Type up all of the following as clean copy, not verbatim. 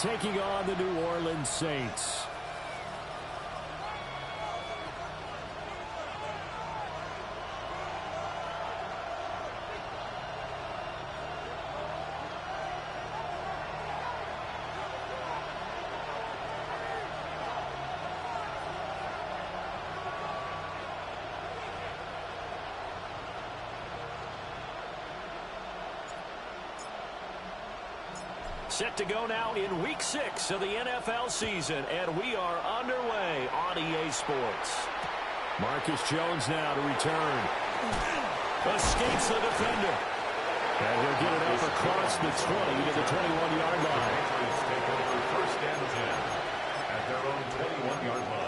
taking on the New Orleans Saints. Set to go now in Week 6 of the NFL season, and we are underway on EA Sports. Marcus Jones now to return. Escapes the defender. And he'll get it up across the 20 to the 21-yard line. Take over first and 10 at their own 21-yard line.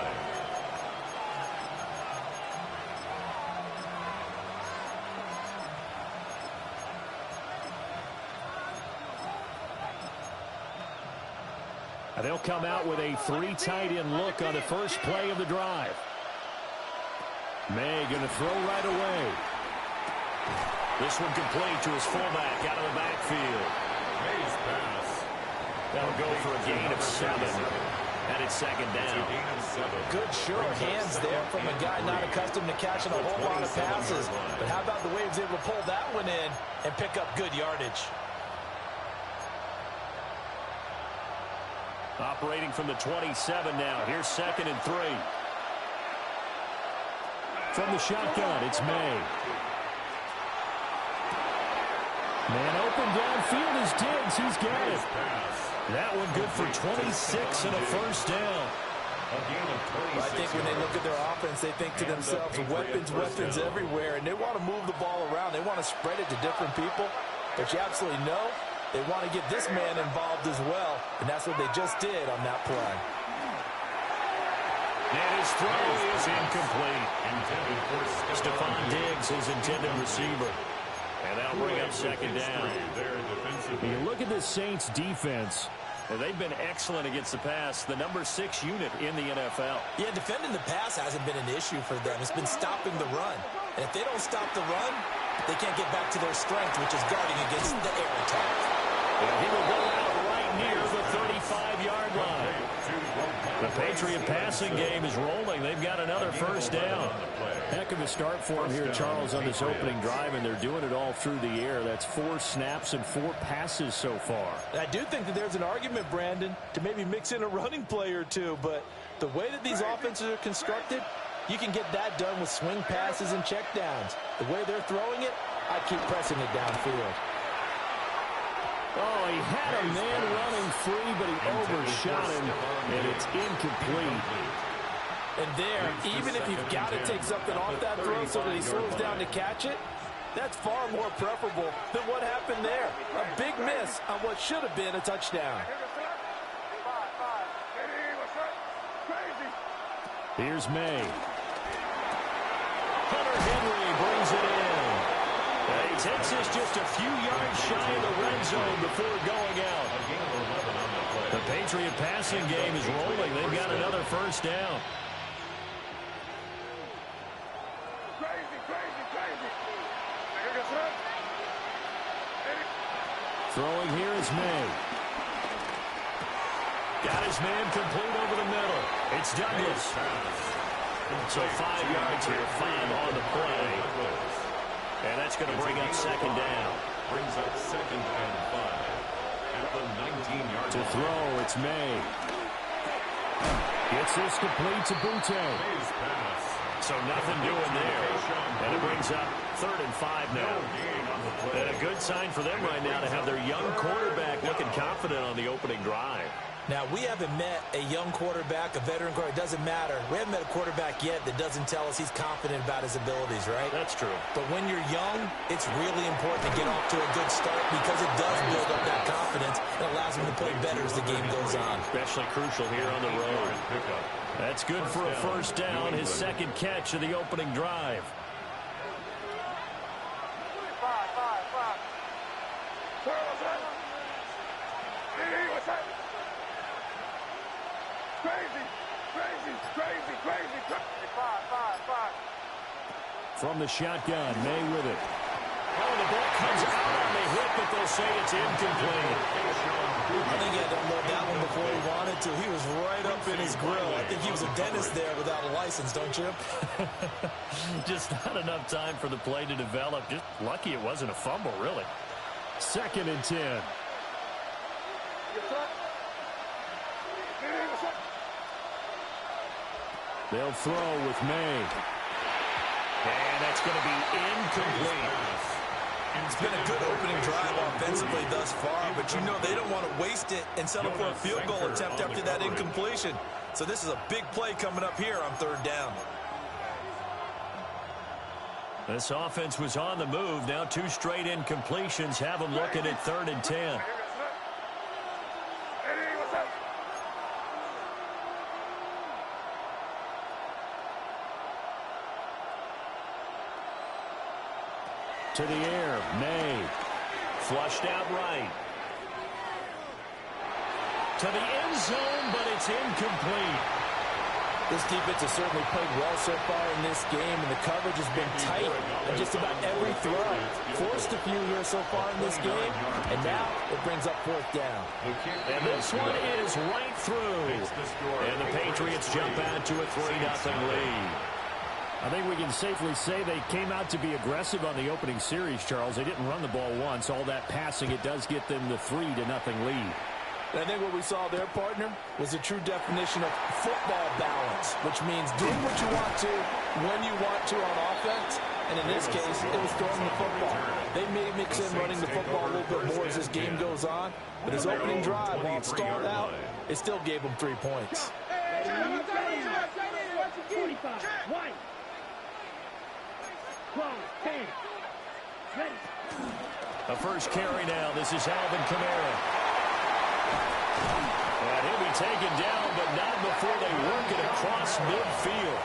They'll come out with a 3 tight end look on the first play of the drive. May going to throw right away. This one complete to his fullback out of the backfield. May's pass. That'll go for a gain of 7. And it's second down. Good sure hands there from a guy not accustomed to catching a whole lot of passes. But how about the way he was able to pull that one in and pick up good yardage? Operating from the 27 now. Here's 2nd and 3. From the shotgun, it's May. Man open downfield is Diggs. He's got it. That one good for 26 and a first down. I think when they look at their offense, they think to themselves, weapons everywhere, and they want to move the ball around. They want to spread it to different people. But you absolutely know they want to get this man involved as well, and that's what they just did on that play. And his throw is incomplete. Stephon Diggs, his intended receiver. And that'll bring up second down. You look at this Saints defense, and they've been excellent against the pass, the number 6 unit in the NFL. Yeah, defending the pass hasn't been an issue for them. It's been stopping the run. And if they don't stop the run, they can't get back to their strength, which is guarding against the air attack. And he will go out right near the 35-yard line. The Patriot passing game is rolling. They've got another first down. Heck of a start for him here, Charles, on this opening drive, and they're doing it all through the air. That's 4 snaps and 4 passes so far. And I do think that there's an argument, Brandon, to maybe mix in a running play or two, but the way that these offenses are constructed, you can get that done with swing passes and checkdowns. The way they're throwing it, I keep pressing it downfield. Oh, he had a man running free, but he overshot him, and it's incomplete. And there, even if you've got to take something off that throw so that he slows down to catch it, that's far more preferable than what happened there. A big miss on what should have been a touchdown. Here's May. Hunter Henry brings it in. He takes us just a few yards shy of the red zone before going out. The Patriot passing game is rolling. They've got another first down. Throwing here is May. Got his man complete over the middle. It's Douglas. So 5 yards here, 5 on the play. And that's going to bring up second down. Brings up 2nd and 5 at the 19-yard line. To throw, it's May. Gets this complete to Butte. So nothing doing there. And it brings up 3rd and 5 now. And a good sign for them right now to have their young quarterback looking confident on the opening drive. Now, we haven't met a young quarterback, a veteran quarterback. It doesn't matter. We haven't met a quarterback yet that doesn't tell us he's confident about his abilities, right? That's true. But when you're young, it's really important to get off to a good start because it does build up that confidence and allows him to play better as the game goes on. Especially crucial here on the road. That's good for a first down, his 2nd catch of the opening drive. From the shotgun, May with it. Oh, the ball comes out on the hit, but they'll say it's incomplete. I think you had to unload that one to. He was right up in his grill. I think he was a dentist there without a license, don't you? Just not enough time for the play to develop. Just lucky it wasn't a fumble, really. 2nd and 10. They'll throw with May. And that's going to be incomplete. It's been a good opening drive offensively thus far, but you know they don't want to waste it and settle for a field goal attempt after that incompletion. So this is a big play coming up here on 3rd down. This offense was on the move. Now 2 straight incompletions have them looking at 3rd and 10. To the air, May. Flushed out right. To the end zone, but it's incomplete. This defense has certainly played well so far in this game, and the coverage has been tight on just about every throw. Forced a few here so far in this game, and now it brings up 4th down. And this one is right through. And the Patriots jump out to a 3-0 lead. I think we can safely say they came out to be aggressive on the opening series, Charles. They didn't run the ball once. All that passing, it does get them the 3-0 lead. And I think what we saw there, partner, was a true definition of football balance, which means doing what you want to, when you want to on offense. And in this case, it was throwing the football. They may mix in running the football a little bit more as this game goes on. But his opening drive, while it stalled out, it still gave him 3 points. 45, white. 12, 10, ready. A first carry now. This is Alvin Kamara. And he'll be taken down, but not before they work it across midfield.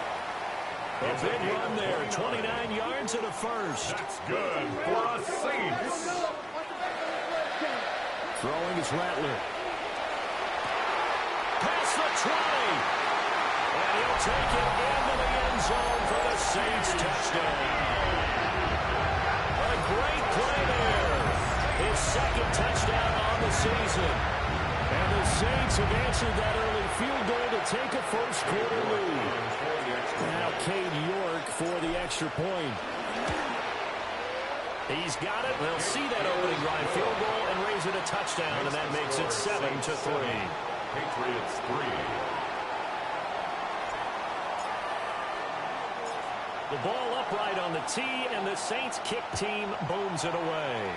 A big run there. 29 yards and a first. That's good for a Saints. Throwing is Rattler. Pass the try. And he'll take it into the end zone for the Saints touchdown. A great play there. His 2nd touchdown on the season. And the Saints have answered that early field goal to take a first-quarter lead. Now Cade York for the extra point. He's got it. They'll see that opening drive field goal and raise it a touchdown, and that makes it 7-3. Patriots 3. The ball upright on the tee, and the Saints kick team booms it away.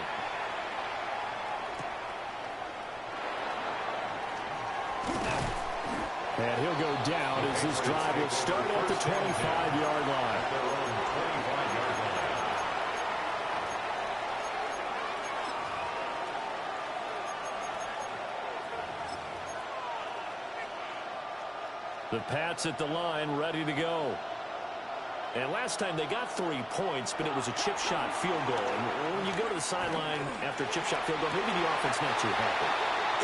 And he'll go down as this drive will start at the 25-yard line. The Pats at the line, ready to go. And last time they got 3 points, but it was a chip shot field goal. And when you go to the sideline after a chip shot field goal, maybe the offense not too happy.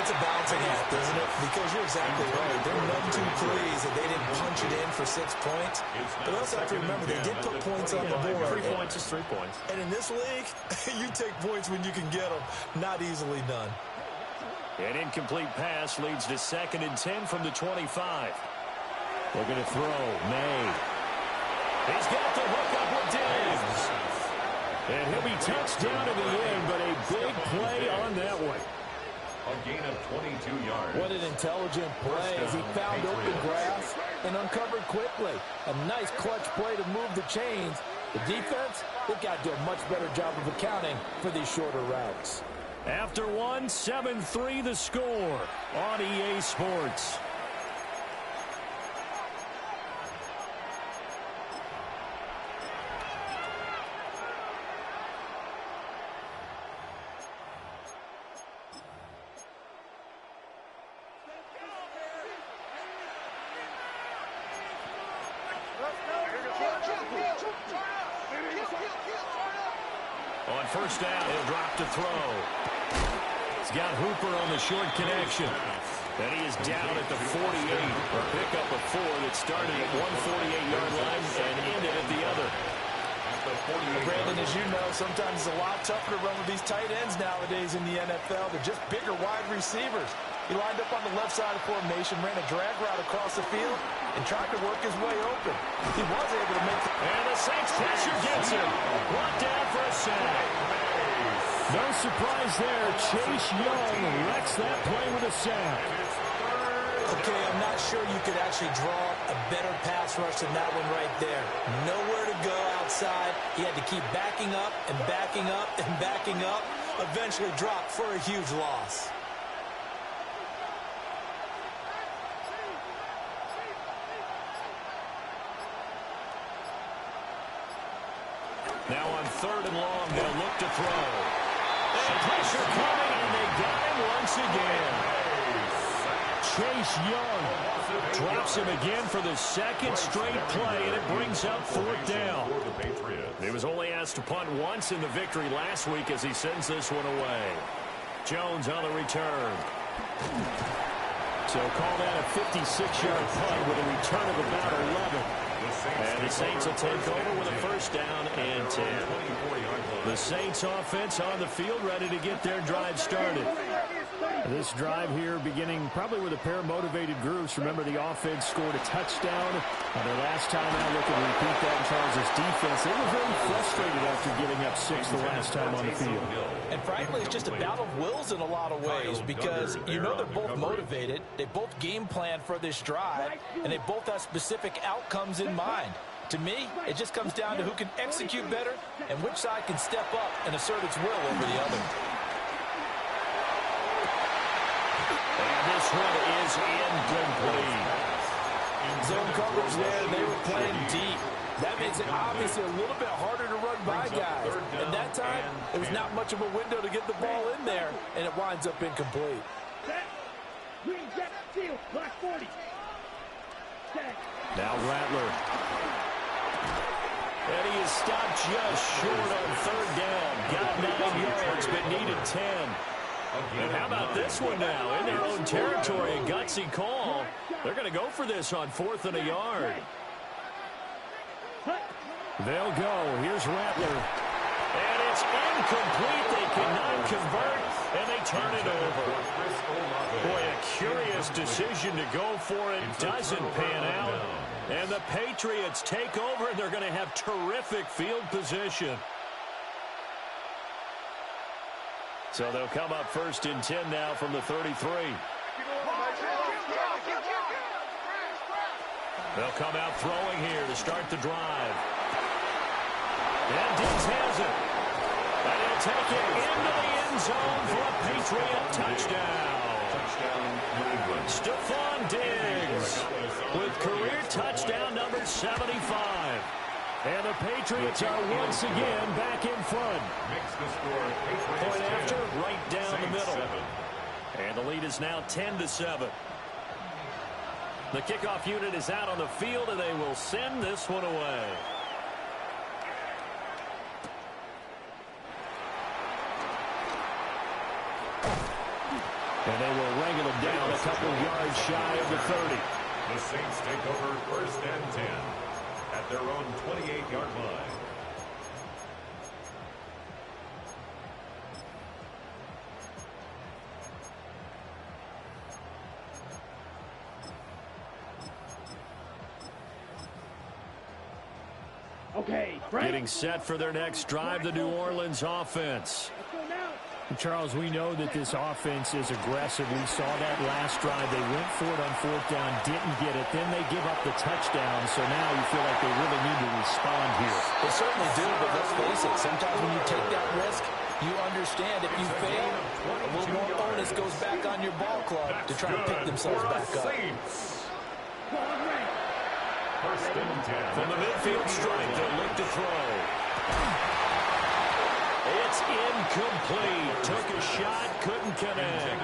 It's a balancing act, isn't it? Because you're exactly right. They're none too pleased that they didn't punch it in for 6 points. But also have to remember, they did put points on the board. 3 points is 3 points. And in this league, you take points when you can get them. Not easily done. An incomplete pass leads to 2nd and 10 from the 25. They're going to throw. May. He's got the hook up with Diggs. And he'll be touched down in the end, but a big play on that one. A gain of 22 yards. What an intelligent play as he found open grass and uncovered quickly. A nice clutch play to move the chains. The defense, they've got to do a much better job of accounting for these shorter routes. After one, 7-3 the score on EA Sports. On first down, he'll drop to throw. He's got Hooper on the short connection. And he is down at the 48. A pickup of 4 that started at one 48-yard line and ended at the other. Brandon, as you know, sometimes it's a lot tougher to run with these tight ends nowadays in the NFL. They're just bigger wide receivers. He lined up on the left side of formation, ran a drag route across the field, and tried to work his way open. He was able to make the... And the Saints pressure gets him. Brought down for a sack. No surprise there. Chase Young wrecks that play with a sack. Okay, I'm not sure you could actually draw a better pass rush than that one right there. Nowhere to go outside. He had to keep backing up and backing up and backing up. Eventually dropped for a huge loss. Now on 3rd and long, they'll look to throw. And pressure coming, and they got him once again. Chase Young drops him again for the 2nd straight play, and it brings up 4th down. He was only asked to punt once in the victory last week as he sends this one away. Jones on the return. So call that a 56-yard punt with a return of about 11. And the Saints will take over with a 1st down and 10. The Saints offense on the field ready to get their drive started. This drive here beginning probably with a pair of motivated groups. Remember, the offense scored a touchdown on their last time out. Looking to repeat that in Charles' defense. They were very frustrated after giving up 6 the last time on the field. And frankly, it's just a battle of wills in a lot of ways because you know they're both motivated. They both game plan for this drive, and they both have specific outcomes in mind. To me, it just comes down to who can execute better and which side can step up and assert its will over the other. And this one is incomplete. Zone coverage there, they were playing deep. That makes it obviously a little bit harder to run by guys. And that time, there was not much of a window to get the ball in there, and it winds up incomplete. Green jet, seal, black 40. Now Rattler. And he is stopped just short on 3rd down. Got 9 yards, but needed 10. And how about this one now? In their own territory, a gutsy call. They're going to go for this on 4th and a yard. They'll go. Here's Rattler. And it's incomplete. They cannot convert, and they turn it over. Boy, a curious decision to go for it. Doesn't pan out. And the Patriots take over, and they're going to have terrific field position. So they'll come up 1st and 10 now from the 33. They'll come out throwing here to start the drive. And Diggs has it. And he'll take it into the end zone for a Patriot touchdown. Stephon Diggs with career touchdown number 75. And the Patriots are once again back in front. Point after, right down the middle. And the lead is now 10-7. The kickoff unit is out on the field, and they will send this one away. And they will wrangle him down a couple yards shy of the 30. The Saints take over 1st and 10 at their own 28-yard line. Okay, getting set for their next drive, the New Orleans offense. Charles, we know that this offense is aggressive. We saw that last drive. They went for it on 4th down, didn't get it. Then they give up the touchdown. So now you feel like they really need to respond here. They certainly do, but let's face it. Sometimes when you take that risk, you understand if you fail, a little more onus goes back on your ball club to try to pick themselves back up. 1st and 10. From the midfield stripe, they'll look to throw. It's incomplete. Took a shot, couldn't connect.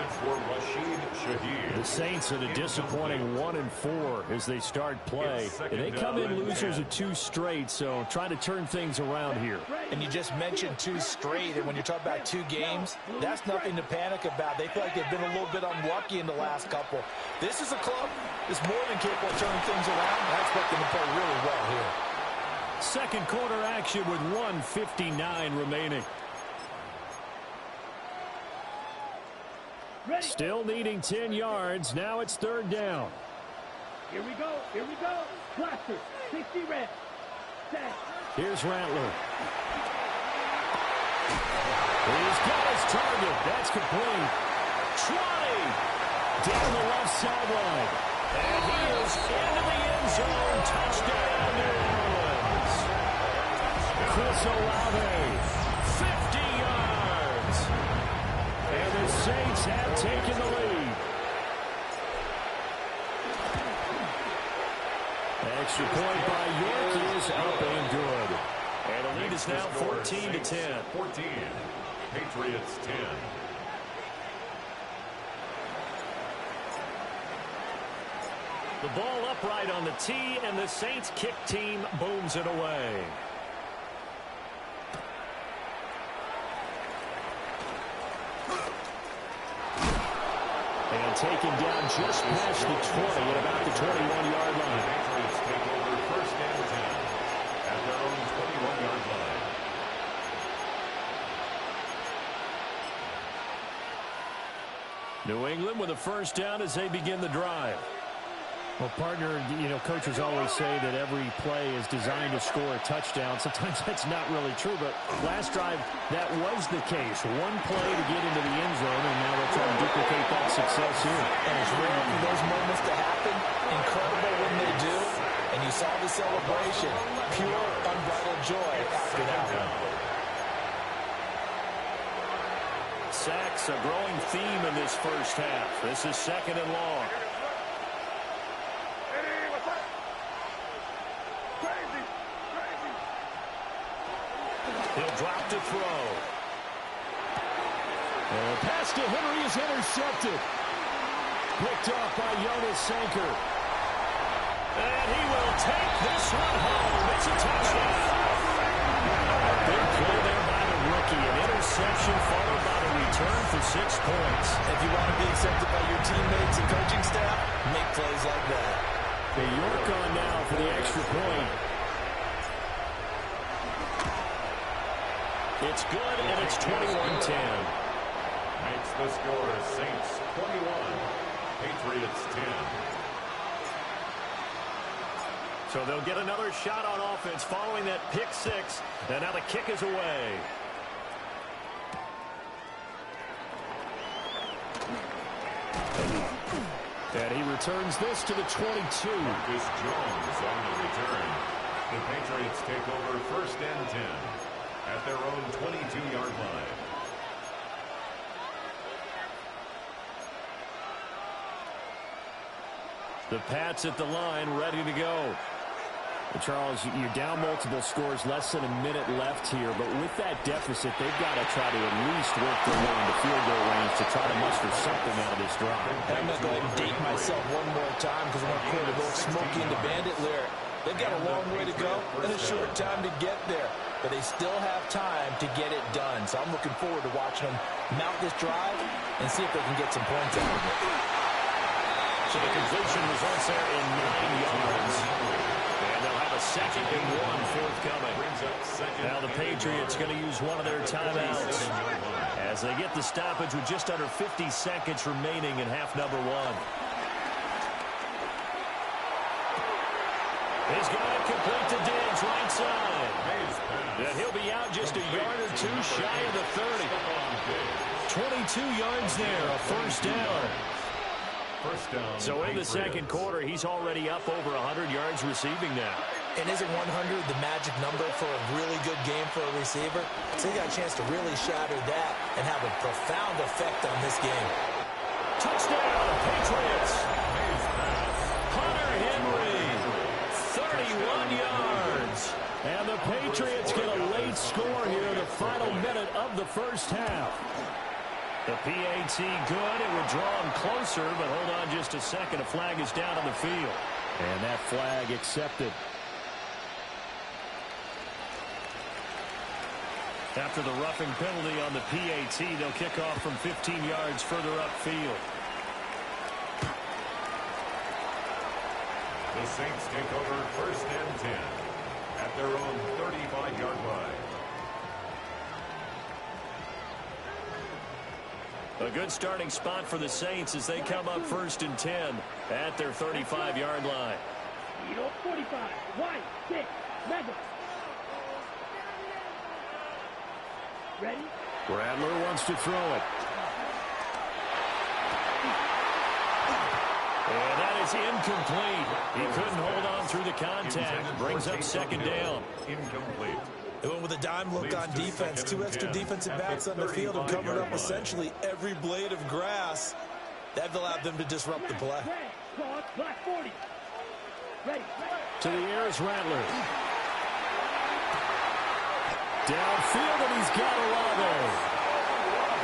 The Saints at a disappointing 1-4 as they start play. And they come in losers of 2 straight, so trying to turn things around here. And you just mentioned 2 straight, and when you're talking about 2 games, that's nothing to panic about. They feel like they've been a little bit unlucky in the last couple. This is a club that's more than capable of turning things around. I expect them to play really well here. Second quarter action with 1:59 remaining. Ready. Still needing 10 yards. Now it's 3rd down. Here we go. Here we go. Blaster. 60 red. Set. Here's Rattler. He's got his target. That's complete. 20. Down the left sideline. And he is into the end zone. Touchdown, New Orleans. Chris Olave, 50 yards. And the Saints have taken the lead. Extra point by York is up and good. And the lead is now 14-10. 14. Patriots 10. The ball upright on the tee, and the Saints kick team booms it away. And taken down just past the 20 at about the 21-yard line. Patriots take over 1st and 10 at their own 21-yard line. New England with a 1st down as they begin the drive. Well, partner, you know, coaches always say that every play is designed to score a touchdown. Sometimes that's not really true, but last drive, that was the case. One play to get into the end zone, and now they're trying to duplicate that success here. And it's rare for those moments to happen. Incredible when they do. And you saw the celebration. Pure, unbridled joy after that one. Sacks, a growing theme in this 1st half. This is 2nd and long. He'll drop to throw. And pass to Henry is intercepted. Picked off by Jonas Sanker. And he will take this one home. It's a touchdown. Big play there by the rookie. An interception followed by the return for 6 points. If you want to be accepted by your teammates and coaching staff, make plays like that. The York on now for the extra point. It's good, and it's 21-10. Makes the score Saints 21, Patriots 10. So they'll get another shot on offense following that pick 6. And now the kick is away. And he returns this to the 22. Marcus Jones on the return. The Patriots take over 1st and 10 at their own 22-yard line. The Pats at the line, ready to go. Well, Charles, you're down multiple scores, less than a minute left here, but with that deficit, they've got to try to at least work their way into field goal range to try to muster something out of this drive. I'm going to go ahead and date myself one more time because I want to quote a little Smokey and the Bandit lyric. They've got a long way to go and a short time to get there, but they still have time to get it done. So I'm looking forward to watching them mount this drive and see if they can get some points out of it. So the completion results there in 9 yards. And they'll have a 2nd and 1 forthcoming. Now the Patriots going to use one of their timeouts as they get the stoppage with just under 50 seconds remaining in half number 1. He's got it complete to Diggs, right side. And he'll be out just a yard or 2 shy of the 30. 22 yards there, a 1st down. So in the 2nd quarter, he's already up over 100 yards receiving now. And isn't 100 the magic number for a really good game for a receiver? So he got a chance to really shatter that and have a profound effect on this game. Touchdown, Patriots. Hunter Henry, 31 yards. And the Patriots get a late score here in the final minute of the 1st half. The PAT good. It would draw him closer, but hold on just a second. A flag is down on the field. And that flag accepted. After the roughing penalty on the PAT, they'll kick off from 15 yards further upfield. The Saints take over 1st and 10 at their own 35-yard line. A good starting spot for the Saints as they come up 1st and 10 at their 35-yard line. 45, white, 6, mega. Ready? Rattler wants to throw it. And that is incomplete. He couldn't hold on through the contact. Brings up 2nd down. Incomplete. They went with a dime look on defense. 2 extra defensive backs on the field and covered up essentially every blade of grass. That allowed them to disrupt the play. Black 40. Ready. To the air is Rattler. Downfield, and he's got Olave.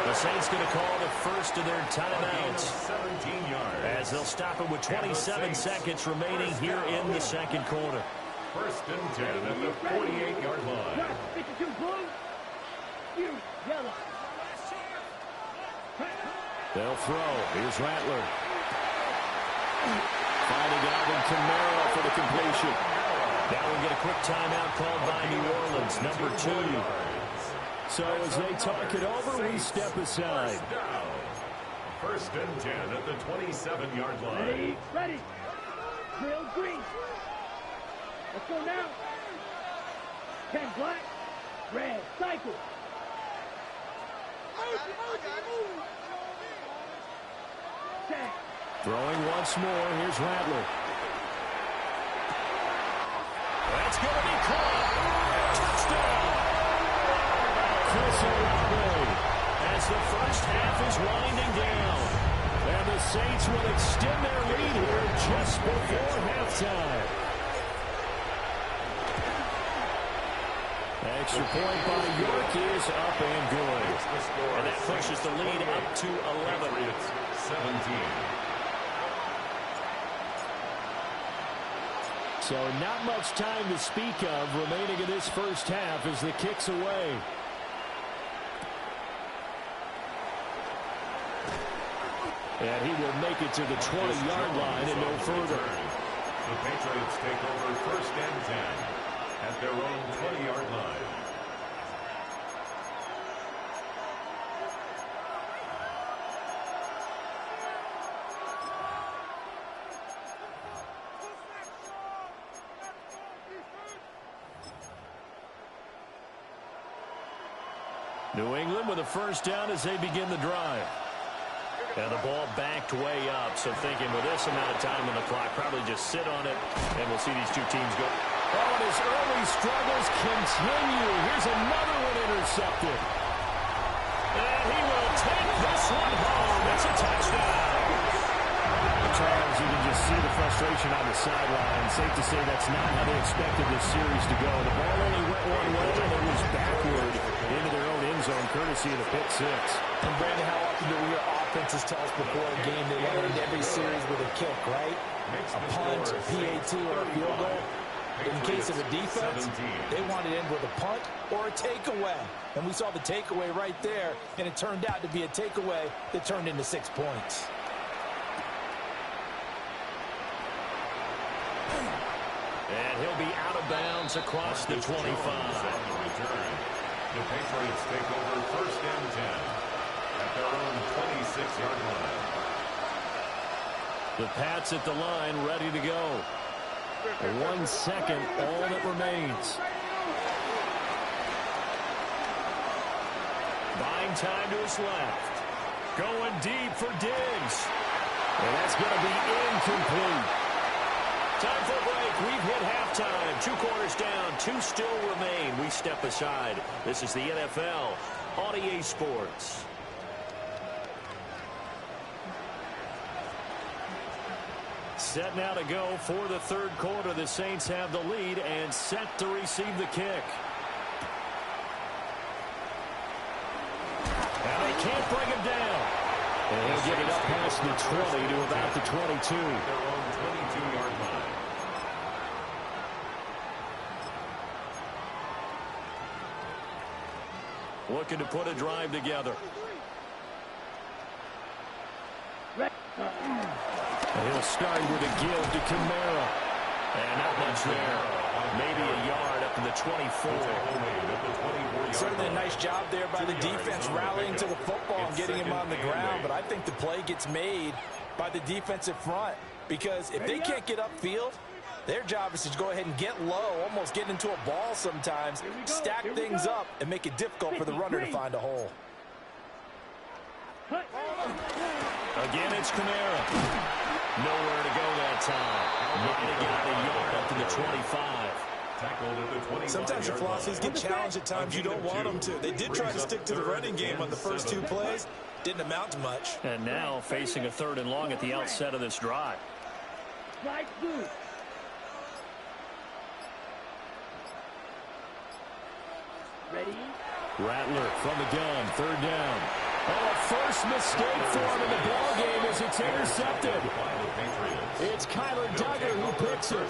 The Saints going to call the first of their timeouts 17 yards. as they'll stop it with 27 seconds remaining here in the 2nd quarter. 1st and 10 at the 48-yard line. 52 blue. You yellow. They'll throw. Here's Rattler. Finding Alvin Kamara for the completion. Now we get a quick timeout called by New Orleans, number 2. So as they talk it over, we step aside. 1st and 10 at the 27-yard line. Ready. Ready. Drill green. Let's go now. 10 black. Red. Cycle. Check. Throwing once more. Here's Rattler. That's going to be caught. Touchdown. Chris Olave. As the first half is winding down. And the Saints will extend their lead here just before halftime. Extra point by York is up and good. And that pushes the lead up to 11. 17. So not much time to speak of remaining in this first half as the kick's away. And he will make it to the 20-yard line and no further. The Patriots take over 1st and 10 at their own 20-yard line. New England with a first down as they begin the drive. And the ball backed way up, so thinking with this amount of time on the clock, probably just sit on it, and we'll see these two teams go. Oh, and his early struggles continue. Here's another one intercepted. And he will take this one home. It's a touchdown. Charles, you can just see the frustration on the sideline. Safe to say that's not how they expected this series to go. The ball only went one way, and it was backward into their own end zone, courtesy of the pick six. And Brandon, how often do we hear offenses tell us before a game they want to end every series with a kick, right? A punt, a PAT, or a field goal. In the case of a defense, they want to end with a punt or a takeaway. And we saw the takeaway right there, and it turned out to be a takeaway that turned into 6 points. And he'll be out of bounds across the 25. The Patriots take over 1st and 10 at their own 26-yard line. The Pats at the line, ready to go. 1 second, all that remains. Buying time to his left. Going deep for Diggs. And that's going to be incomplete. Time for a break. We've hit halftime. 2 quarters down. 2 still remain. We step aside. This is the NFL on EA Sports. Set now to go for the 3rd quarter. The Saints have the lead and set to receive the kick. And they can't bring him down. And he'll get it up past the 20 to about the 22. Their own 22-yard line. Looking to put a drive together. And he'll start with a give to Kamara. And not much there. Maybe a yard up to the 24. Certainly a nice job there by the defense rallying to the football and getting him on the ground. But I think the play gets made by the defensive front, because if they can't get upfield, their job is to go ahead and get low, almost get into a ball sometimes, stack things up, and make it difficult for the runner to find a hole. Again, it's Kamara. Nowhere to go that time. Might have got a yard up to the 25. Sometimes your philosophies get challenged at times you don't want them to. They did try to stick to the running game on the first 2 plays. Didn't amount to much. And now facing a 3rd and long at the outset of this drive. Ready? Rattler from the gun, 3rd down. Oh, a first mistake for him in the ball game as it's intercepted. It's Kyler Duggar who picks it.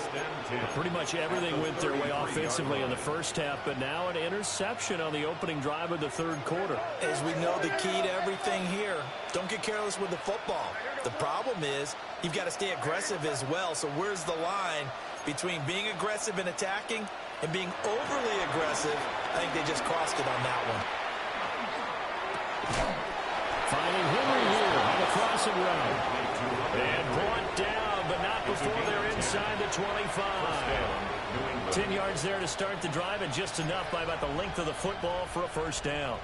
Pretty much everything went their way offensively in the first half, but now an interception on the opening drive of the 3rd quarter. As we know, the key to everything here, don't get careless with the football. The problem is you've got to stay aggressive as well. So where's the line between being aggressive and attacking and being overly aggressive? I think they just crossed it on that one. Finding Henry here on the crossing route. And brought down, but not before they're inside the 25. 10 yards there to start the drive, and just enough by about the length of the football for a first down.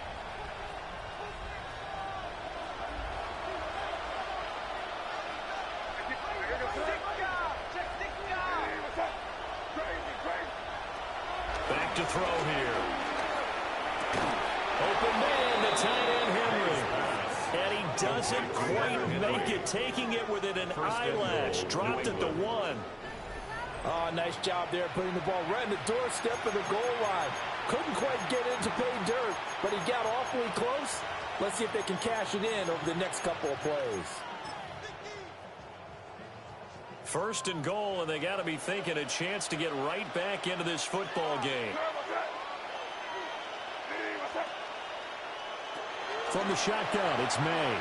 Back to throw here. Open man, the tight end Henry. And he doesn't quite make it, taking it within an eyelash. Dropped at the 1. Oh, nice job there putting the ball right in the doorstep of the goal line. Couldn't quite get in to pay dirt, but he got awfully close. Let's see if they can cash it in over the next couple of plays. 1st and goal, and they got to be thinking a chance to get right back into this football game. From the shotgun, it's May.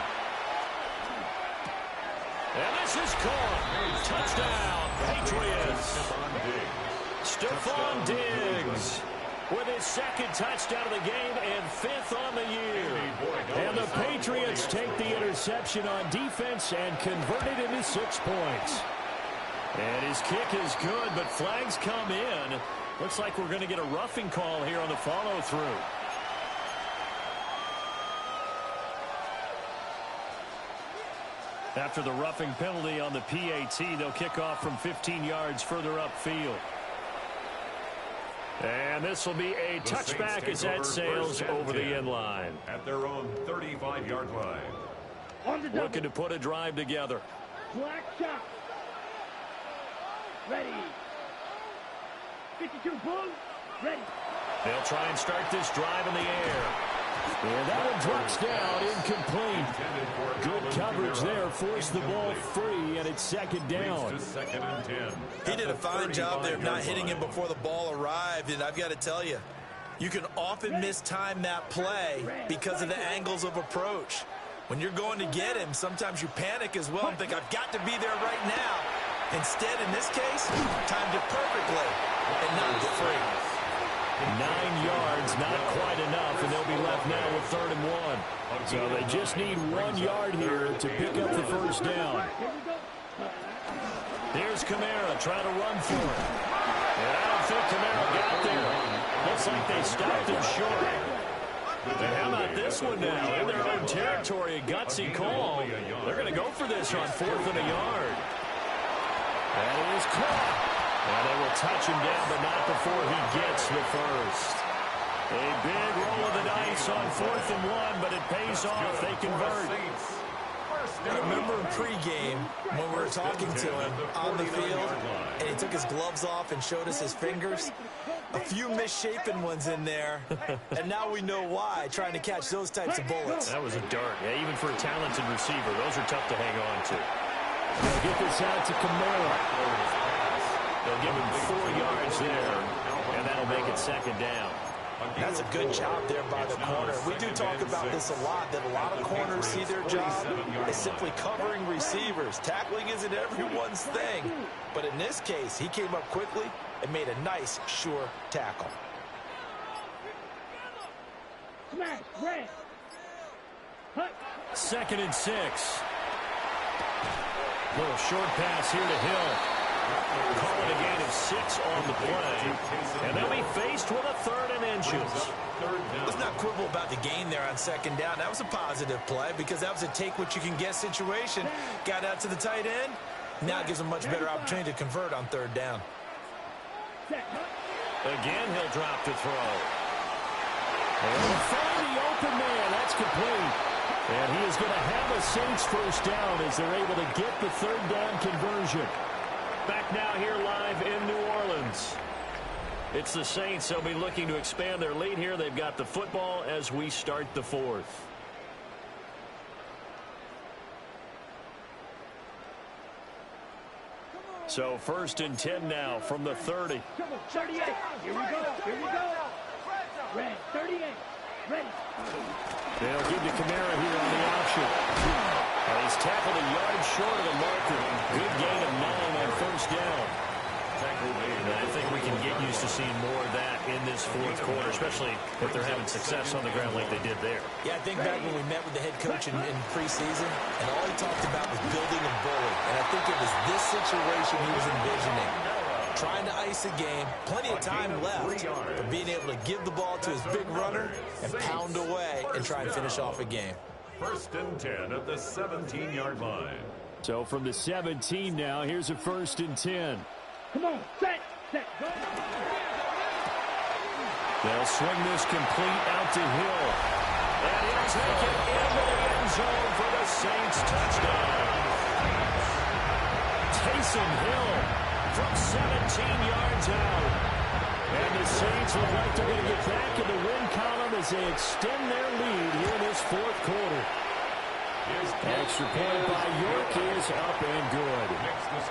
And this is caught. Touchdown, Patriots. Stephon Diggs with his 2nd touchdown of the game and 5th on the year. And the Patriots take the interception on defense and convert it into 6 points. And his kick is good, but flags come in. Looks like we're going to get a roughing call here on the follow-through. After the roughing penalty on the PAT, they'll kick off from 15 yards further upfield. And this will be a touchback as that sails over the end line. At their own 35-yard line. Looking to put a drive together. Black shot. Ready. 52 Bulls. Ready. They'll try and start this drive in the air. And that one drops down, incomplete. Good coverage there, forced the ball free, and it's 2nd down. He did a fine job there of not hitting him before the ball arrived, and I've got to tell you, you can often mistime that play because of the angles of approach. When you're going to get him, sometimes you panic as well and think, I've got to be there right now. Instead, in this case, timed it perfectly and knocked it free. 9 yards, not quite enough, and they'll be left now with 3rd and 1. So they just need 1 yard here to pick up the first down. Here's Kamara trying to run for it. And I don't think Kamara got there. Looks like they stopped him short. And how about this one now? In their own territory, a gutsy call. They're going to go for this on 4th and a yard. And it is caught. And they will touch him down, but not before he gets the first. A big roll of the dice on 4th and 1, but it pays off. They convert. I remember in pregame when we were talking to him on the field, and he took his gloves off and showed us his fingers. A few misshapen ones in there, and now we know why, trying to catch those types of bullets. That was a dart. Yeah, even for a talented receiver, those are tough to hang on to. They'll get this out to Kamara. They'll give him 4 yards there, and that'll make it 2nd down. That's a good job there by the corner. We do talk about this a lot, that a lot of corners see their job as simply covering receivers. Tackling isn't everyone's thing. But in this case, he came up quickly and made a nice, sure tackle. Smash, red. Hut. 2nd and 6. Little short pass here to Hill. Calling a gain of 6 on the play. And they'll be faced with a 3rd and inches. Let's not quibble about the gain there on 2nd down. That was a positive play because that was a take-what-you-can-get situation. Got out to the tight end. Now it gives him a much better opportunity to convert on 3rd down. Again, he'll drop to throw. And he'll find the open man. That's complete. And he is going to have a Saints 1st down as they're able to get the 3rd down conversion. Back now here live in New Orleans. It's the Saints. They'll be looking to expand their lead here. They've got the football as we start the 4th. So 1st and 10 now from the 30. 38. Here we go. Here we go. Red, 38. Ready. They'll give to Kamara here on the option. And he's tackled a yard short of the marker. Good gain of 9 on 1st down. And I think we can get used to seeing more of that in this 4th quarter, especially if they're having success on the ground like they did there. Yeah, I think back when we met with the head coach in preseason, and all he talked about was building and bullying. And I think it was this situation he was envisioning. Trying to ice a game, plenty of time left, but being able to give the ball to his big runner and pound away and try and finish off a game. 1st and 10 at the 17-yard line. So from the 17 now, here's a 1st and 10. Come on, set, go. They'll swing this complete out to Hill. And he'll take it into the end zone for the Saints touchdown. Taysom Hill from 17 yards out. And the Saints look like they're going to get back in the win column as they extend their lead here in this 4th quarter. Extra point by York is up and good.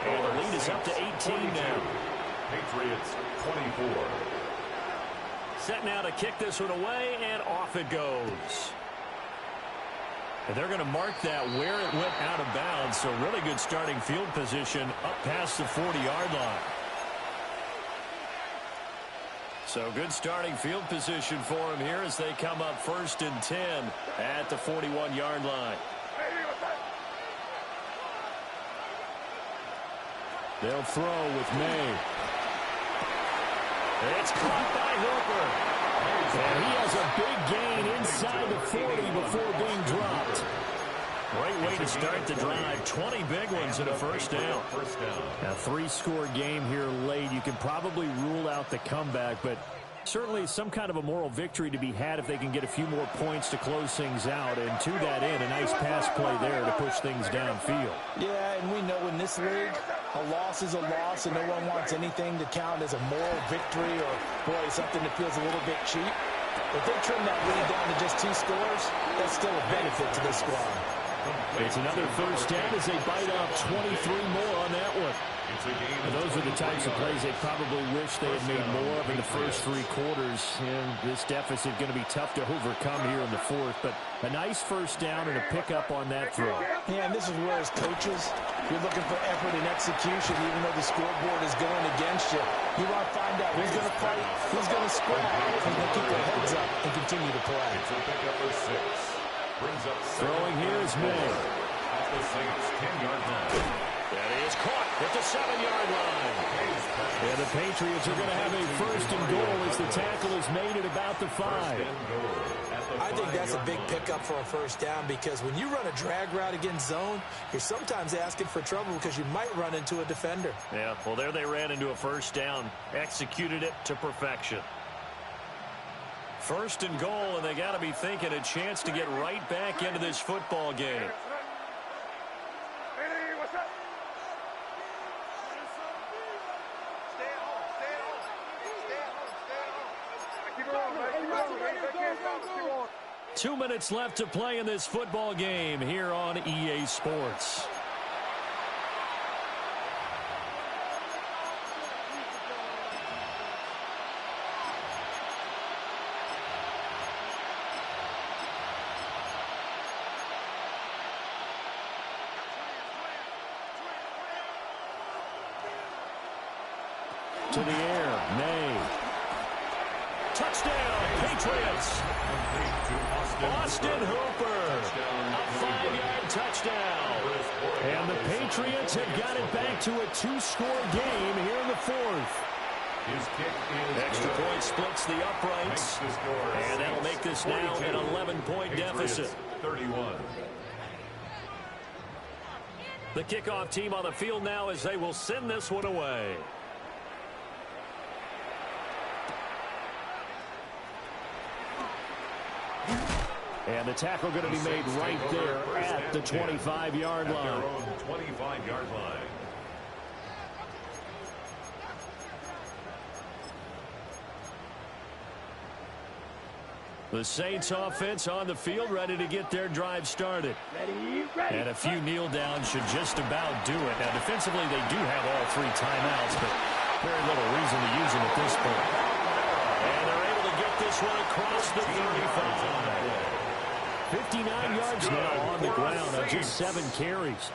And the lead is up to 18 now. Patriots 24. Set now to kick this one away, and off it goes. And they're going to mark that where it went out of bounds, so really good starting field position up past the 40-yard line. So good starting field position for him here as they come up 1st and 10 at the 41-yard line. They'll throw with May. It's caught by Hooper. And he has a big gain inside the 40 before being dropped. Great way to start the drive. 20 big ones in a 1st down. A 3-score game here late. You can probably rule out the comeback, but certainly some kind of a moral victory to be had if they can get a few more points to close things out. And to that end, a nice pass play there to push things downfield. Yeah, and we know in this league, a loss is a loss, and no one wants anything to count as a moral victory or, boy, something that feels a little bit cheap. If they trim that lead down to just 2 scores, that's still a benefit to this squad. It's another 1st down as they bite off 23 more on that one. And those are the types of plays they probably wish they had made more of in the first 3 quarters. And this deficit going to be tough to overcome here in the 4th. But a nice 1st down and a pickup on that throw. Yeah, and this is where as coaches, you're looking for effort and execution even though the scoreboard is going against you. You want to find out who's going to fight, who's going to scrap, who's going to keep their heads up and continue to play. It's a pickup of 6. Brings up throwing here is May. At the Saints 10-yard line. That is caught at the 7-yard line. Yeah, the Patriots are going to have a 1st and goal as the tackle is made at about the 5. I think that's a big pickup for a 1st down because when you run a drag route against zone, you're sometimes asking for trouble because you might run into a defender. Yeah, well, there they ran into a 1st down, executed it to perfection. 1st and goal, and they got to be thinking a chance to get right back into this football game. Two minutes left to play in this football game here on EA Sports. to the air. May. Touchdown, Patriots. Austin Hooper. A 5-yard touchdown. And the Patriots have got it back to a 2-score game here in the fourth. Extra point splits the uprights. And that'll make this now an 11-point deficit. 31. The kickoff team on the field now as they will send this one away. And the tackle going to be made right there at the 25-yard line. Their own 25-yard line. The Saints offense on the field, ready to get their drive started. Ready. And a few kneel downs should just about do it. Now, defensively, they do have all 3 timeouts, but very little reason to use them at this point. And they're able to get this one across the 35. 59 yards now on the ground on just 7 carries.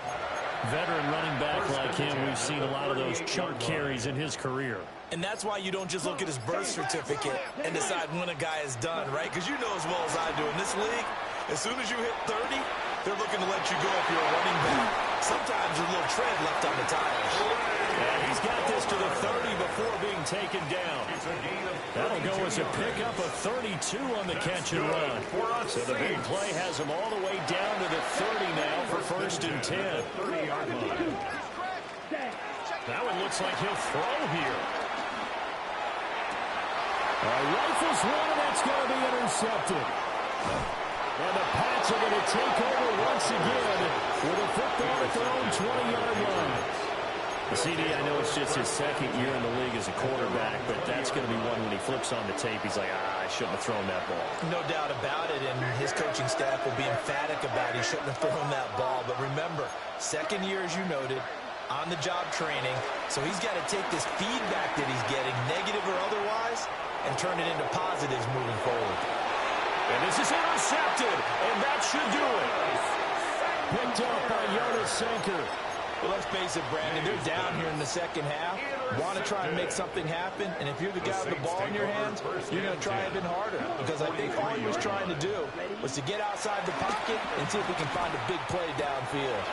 Veteran running back like him, we've seen a lot of those chunk carries in his career. And that's why you don't just look at his birth certificate and decide when a guy is done, right? Because you know as well as I do, in this league, as soon as you hit 30, they're looking to let you go if you're a running back. Sometimes there's a little tread left on the tires. And he's got this to the 30 before being taken down. That'll go as a pickup of 32 on the catch and run. So the big play has him all the way down to the 30 now for 1st and 10. That one looks like he'll throw here. Rifles one, and that's going to be intercepted. And the Pats are going to take over once again with a football at their own 20-yard line. CD, I know it's just his 2nd year in the league as a quarterback, but that's going to be one when he flips on the tape, he's like, I shouldn't have thrown that ball. No doubt about it, and his coaching staff will be emphatic about he shouldn't have thrown that ball. But remember, 2nd year, as you noted, on-the-job training, so he's got to take this feedback that he's getting, negative or otherwise, and turn it into positives moving forward. And this is intercepted, and that should do it. Picked up by Jonas Sanker. Well, let's face it, Brandon, they're down here in the 2nd half. Want to try and make something happen, and if you're the guy with the ball in your hands, you're going to try even harder, because I think all he was trying to do was to get outside the pocket and see if he can find a big play downfield.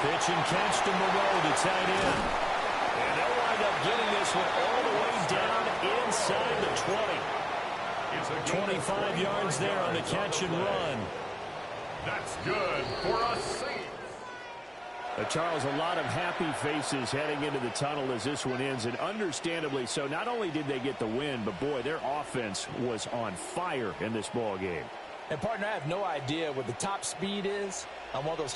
Pitch and catch to Moreau, the tight end. And they'll wind up getting this one all the way down inside the 20. 25 yards there on the catch and run. That's good for a Saints. Charles, a lot of happy faces heading into the tunnel as this one ends, and understandably so. Not only did they get the win, but boy, their offense was on fire in this ball game. And partner, I have no idea what the top speed is on one of those high